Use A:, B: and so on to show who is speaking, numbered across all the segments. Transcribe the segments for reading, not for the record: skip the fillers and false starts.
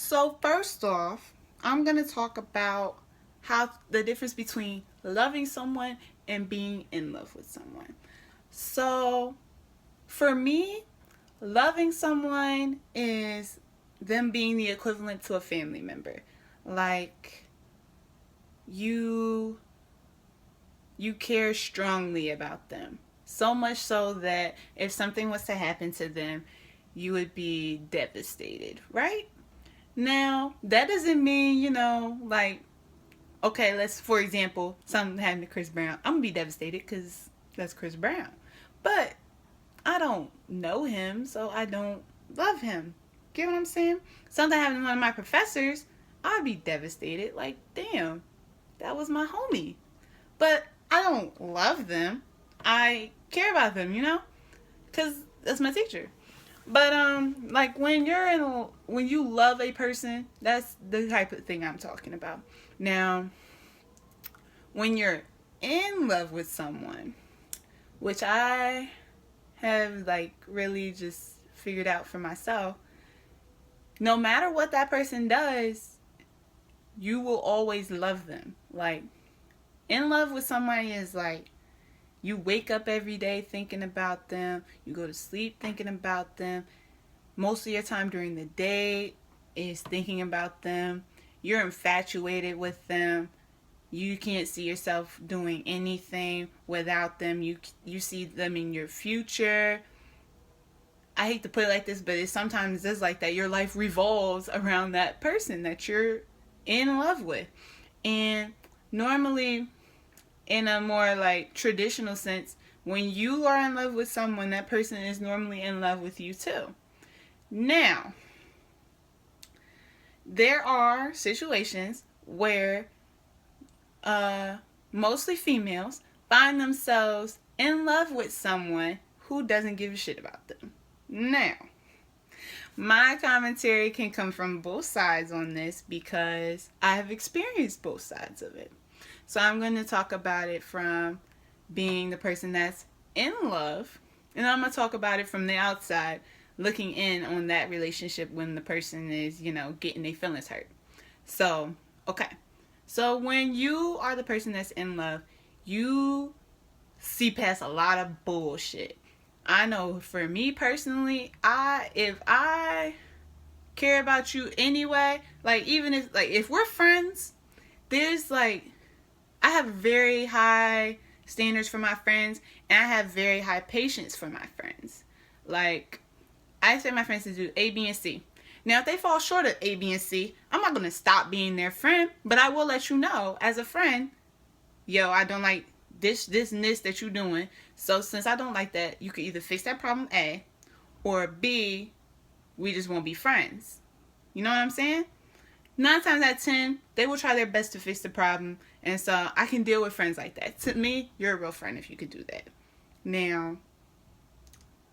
A: So first off, I'm going to talk about how the difference between loving someone and being in love with someone. So for me, loving someone is them being the equivalent to a family member. Like you you care strongly about them. So much so that if something was to happen to them, you would be devastated, right? Now, that doesn't mean, like, okay, let's, for example, something happened to Chris Brown. I'm going to be devastated because that's Chris Brown. But I don't know him, so I don't love him. Get what I'm saying? Something happened to one of my professors, I'd be devastated. Like, damn, that was my homie. But I don't love them. I care about them, because that's my teacher. But like when you love a person, that's the type of thing I'm talking about. Now, when you're in love with someone, which I have like really just figured out for myself, no matter what that person does, you will always love them. Like, in love with somebody is like you wake up every day thinking about them, you go to sleep thinking about them. Most of your time during the day is thinking about them. You're infatuated with them. You can't see yourself doing anything without them. You see them in your future. I hate to put it like this, but sometimes it's like that. Your life revolves around that person that you're in love with. And normally, in a more like traditional sense, when you are in love with someone, that person is normally in love with you too. Now, there are situations where mostly females find themselves in love with someone who doesn't give a shit about them. Now, my commentary can come from both sides on this because I have experienced both sides of it. So I'm going to talk about it from being the person that's in love, and I'm going to talk about it from the outside, looking in on that relationship when the person is, getting their feelings hurt. So, okay. So when you are the person that's in love, you see past a lot of bullshit. I know for me personally, if I care about you anyway, like even if we're friends, there's like I have very high standards for my friends, and I have very high patience for my friends. Like, I expect my friends to do A, B, and C. Now, if they fall short of A, B, and C, I'm not going to stop being their friend, but I will let you know as a friend, yo, I don't like this, and this that you're doing. So, since I don't like that, you can either fix that problem, A, or B, we just won't be friends. You know what I'm saying? 9 times out of 10, they will try their best to fix the problem. And so I can deal with friends like that. To me, you're a real friend if you could do that. Now,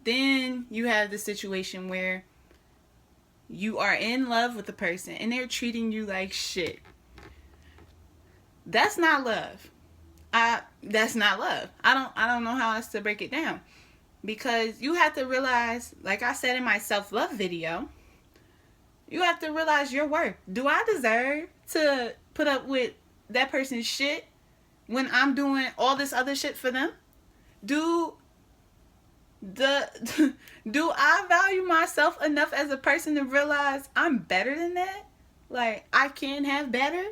A: then you have the situation where you are in love with the person and they're treating you like shit. That's not love. That's not love. I don't know how else to break it down. Because you have to realize, like I said in my self-love video, you have to realize your worth. Do I deserve to put up with that person's shit when I'm doing all this other shit for them? Do I value myself enough as a person to realize I'm better than that? Like, I can have better?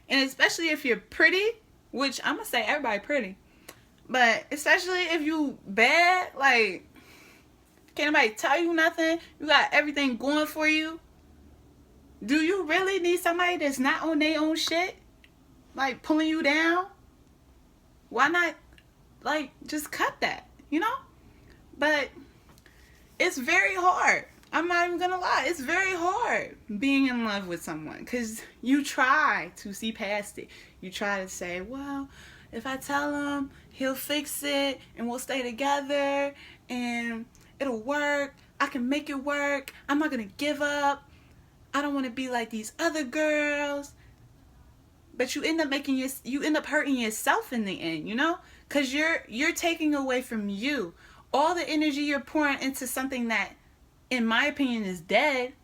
A: And especially if you're pretty, which I'm gonna say everybody pretty, but especially if you bad, like, can't nobody tell you nothing, you got everything going for you. Do you really need somebody that's not on their own shit? Like, pulling you down? Why not, like, just cut that, But it's very hard. I'm not even gonna lie. It's very hard being in love with someone because you try to see past it. You try to say, well, if I tell him, he'll fix it and we'll stay together and it'll work. I can make it work. I'm not gonna give up. I don't want to be like these other girls. But you end up hurting yourself in the end, because you're taking away from you all the energy you're pouring into something that, in my opinion, is dead.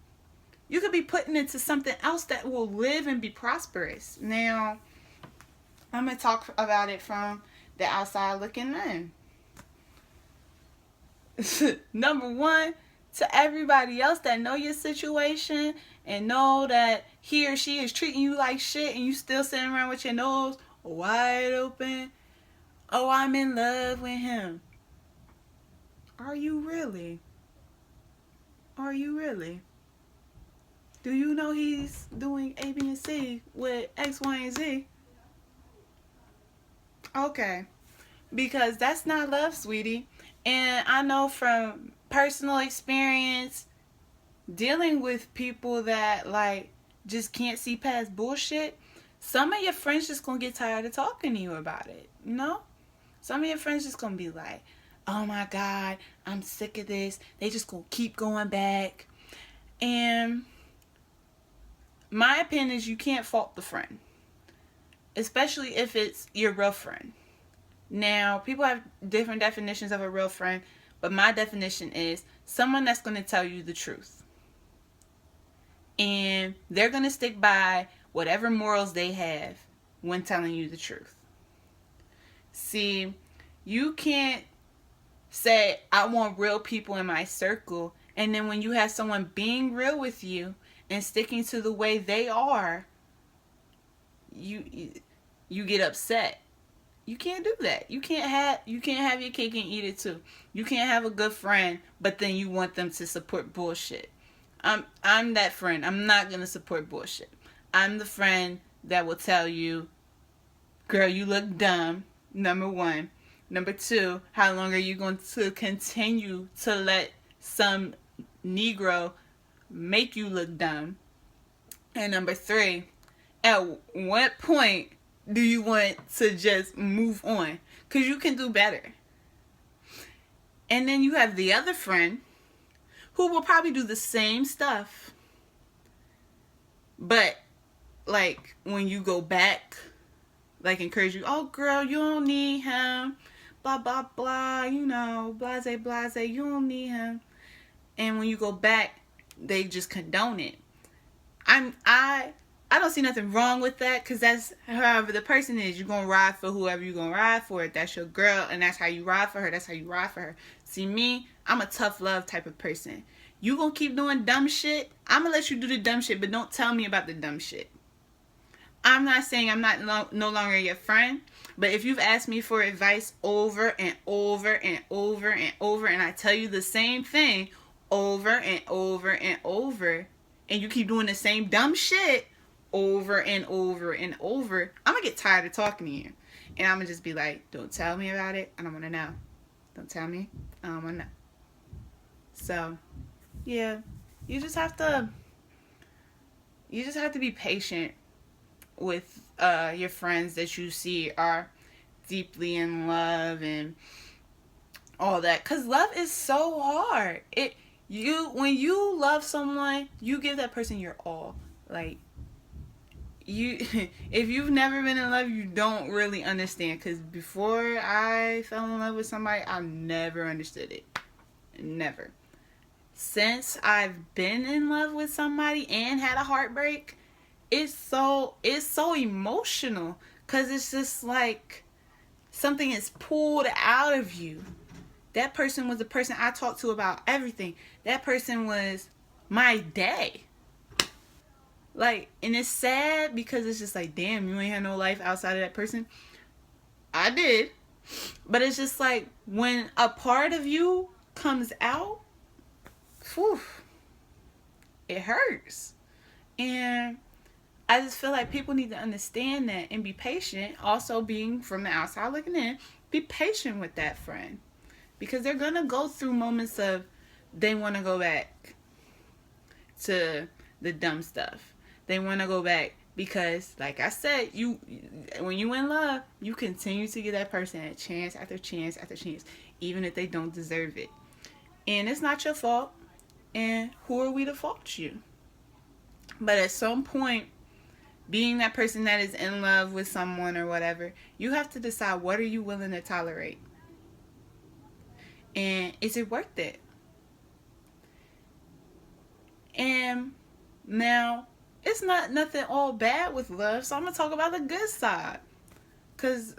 A: You could be putting into something else that will live and be prosperous. Now, I'm going to talk about it from the outside looking in. Number one, to everybody else that know your situation and know that he or she is treating you like shit and you still sitting around with your nose wide open. Oh, I'm in love with him. Are you really? Are you really? Do you know he's doing A, B, and C with X, Y, and Z? Okay. Because that's not love, sweetie. And I know from personal experience dealing with people that like just can't see past bullshit, some of your friends just gonna get tired of talking to you about it. You know? Some of your friends just gonna be like, oh my God, I'm sick of this. They just gonna keep going back. And my opinion is you can't fault the friend, especially if it's your real friend. Now, people have different definitions of a real friend, but my definition is someone that's going to tell you the truth. And they're going to stick by whatever morals they have when telling you the truth. See, you can't say, I want real people in my circle, and then when you have someone being real with you and sticking to the way they are, you get upset. You can't do that. You can't have your cake and eat it too. You can't have a good friend, but then you want them to support bullshit. I'm that friend. I'm not gonna support bullshit. I'm the friend that will tell you, girl, you look dumb. Number one. Number two, how long are you going to continue to let some Negro make you look dumb? And number three, at what point do you want to just move on? Because you can do better. And then you have the other friend who will probably do the same stuff. But, like, when you go back, like, encourage you, oh, girl, you don't need him. Blah, blah, blah, you know, blase, blase, you don't need him. And when you go back, they just condone it. I don't see nothing wrong with that, because that's however the person is. You're going to ride for whoever you're going to ride for. If that's your girl and that's how you ride for her, that's how you ride for her. See, me, I'm a tough love type of person. You going to keep doing dumb shit, I'm going to let you do the dumb shit, but don't tell me about the dumb shit. I'm not saying I'm not no longer your friend, but if you've asked me for advice over and over and over and over, and I tell you the same thing over and over and over, and you keep doing the same dumb shit over and over and over, I'm going to get tired of talking to you. And I'm going to just be like, don't tell me about it. I don't want to know. Don't tell me. I don't want to know. So, yeah, you just have to be patient with your friends that you see are deeply in love and all that, because love is so hard. When you love someone, you give that person your all. Like, you if you've never been in love, you don't really understand, because before I fell in love with somebody, I never understood it. Never. Since I've been in love with somebody and had a heartbreak, it's so emotional, because it's just like something is pulled out of you. That person was the person I talked to about everything. That person was my day. Like, and it's sad because it's just like, damn, you ain't had no life outside of that person. I did. But it's just like, when a part of you comes out, whew, it hurts. And I just feel like people need to understand that and be patient. Also, being from the outside looking in, be patient with that friend. Because they're going to go through moments of they want to go back to the dumb stuff. They want to go back because, like I said, when you in love, you continue to give that person a chance after chance after chance, even if they don't deserve it. And it's not your fault. And who are we to fault you? But at some point, being that person that is in love with someone or whatever, you have to decide, what are you willing to tolerate? And is it worth it? And Now, it's not nothing all bad with love, so I'm gonna talk about the good side. Cause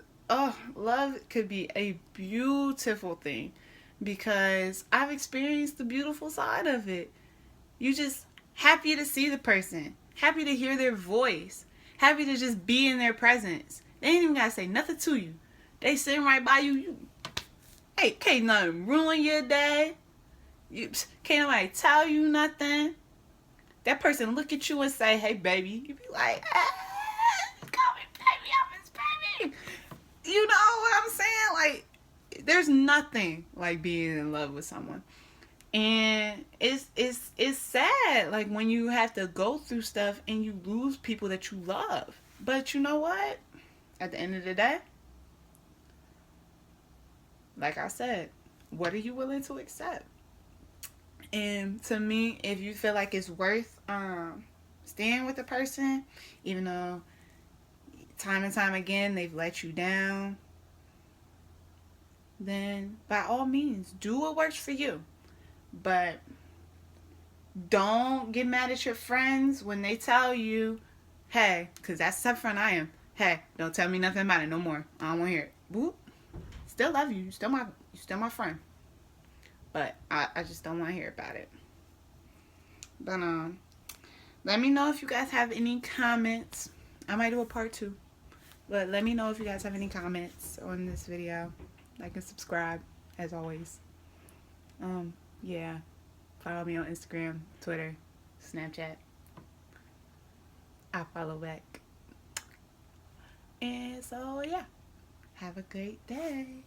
A: love could be a beautiful thing because I've experienced the beautiful side of it. You just happy to see the person, happy to hear their voice, happy to just be in their presence. They ain't even gotta say nothing to you. They sitting right by you. Hey, can't nothing ruin your day. You can't nobody tell you nothing. That person look at you and say, "Hey, baby," you be like, "Call me baby, I'm his baby." You know what I'm saying? Like, there's nothing like being in love with someone, and it's sad. Like when you have to go through stuff and you lose people that you love. But you know what? At the end of the day, like I said, what are you willing to accept? And to me, if you feel like it's worth staying with a person, even though time and time again they've let you down, then by all means do what works for you. But don't get mad at your friends when they tell you, hey, because that's the type of friend I am. Hey, don't tell me nothing about it no more. I don't want to hear it. Whoop. Still love you. You still my friend. But I just don't want to hear about it. But let me know if you guys have any comments. I might do a part 2. But let me know if you guys have any comments on this video. Like and subscribe, as always. Yeah. Follow me on Instagram, Twitter, Snapchat. I follow back. And so, yeah. Have a great day.